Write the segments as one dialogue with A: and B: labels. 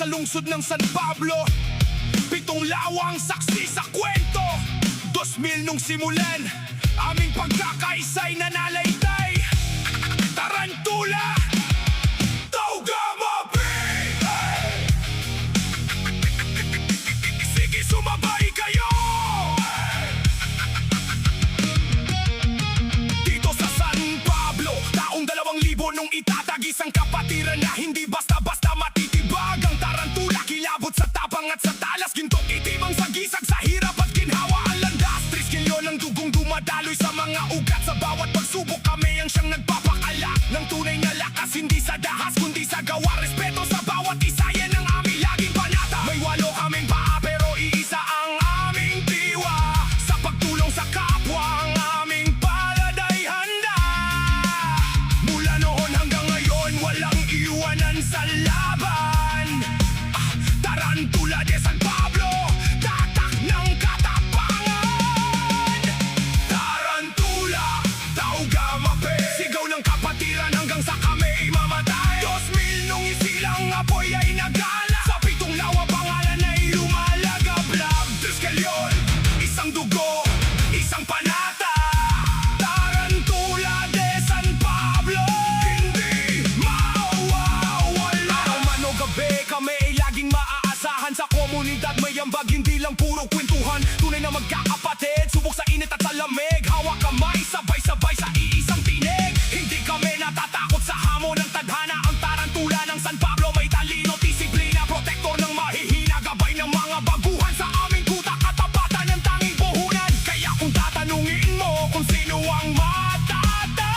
A: sa lungsod ng San Pablo. 7 lawang saksi sa kwento. 2000 nung simulan, aming pagkakaisa'y nanalaitay. Tarantula, Taugamapi. Sige, sumabay kayo dito sa San Pablo. Taong 2000 nung itatagis ang kapatiran na hindi basta-basta matitibag. Ang tarantula, kilabot sa tapang at sa talas, gintok itimang sagisag sa hirap at ginhawa ang landas. Triskilyo ng dugong dumadaloy sa mga ugat. Sa bawat pagsubok kami ang siyang nagpapakala ng tunay na lakas, hindi sa dahas kundi sa gawa. Respeto sa bawat isa, yan ang aming laging panata. May 8 kaming paa pero iisa ang aming diwa. Sa pagtulong sa kapwa ang aming palad ay handa. Mula noon hanggang ngayon walang iwanan sa laban. Tarantula de San Pablo, tatak ng katapangan. Tarantula, Taugamapi, sigaw ng kapatiran hanggang sa kami mamatay. 2000 nung isilang apoy ay nagala. Sa 7 lawa pangalan ay lumalagablab. Triskelion, isang dugo, isang panata. Tarantula de San Pablo, hindi mawawala. Araw man o gabi kami ay laging maaasahan. Sa komunidad may ambag, hindi lang puro kwentuhan. Tunay na magkakapatid, subok sa init at sa lamig. Hawak kamay, sabay-sabay sa iisang tinig. Hindi kami natatakot sa hamon ng tadhana. Ang tarantula ng San Pablo may talino, disiplina, protektor ng mahihina, gabay ng mga baguhan. Sa aming kuta, katapatan ng tanging puhunan. Kaya kung tatanungin mo kung sino ang matata,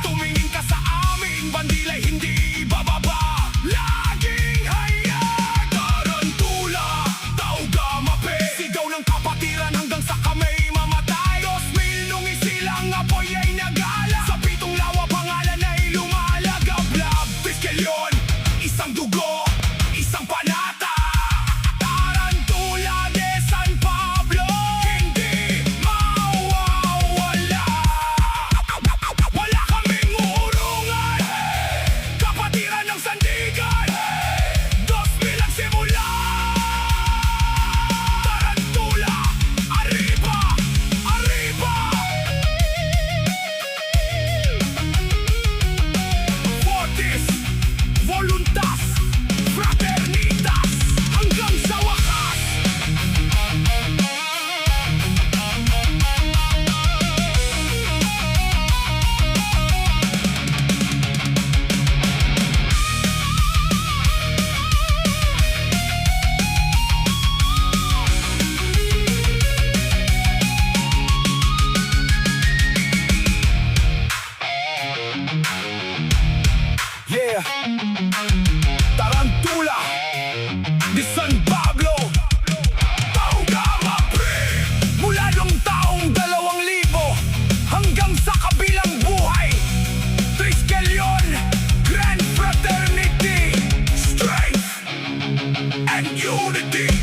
A: tumingin ka sa aming bandila'y hindi bababa. Laging hayag, tarantula, Taugamapi, sigaw ng kapatiran hanggang sa kami mamatay. 2000 nung isilang apoy ay nagala. Sa 7 lawa pangalan ay lumalagablab. Triskelion, isang dugo, isang panata. Tarantula de San Pablo, hindi mawawala. Wala kaming urungan, kapatiran ng sandigan. 2000 ang simula. Tarantula, arriba, arriba. Fortis, voluntas, fraternitas, hanggang sa wakas. Yeah, Tarantula de San Pablo, Taugamapi. Mula nung taong 2000 hanggang sa kabilang buhay. Triskelion, Grand Fraternity, Strength and Unity.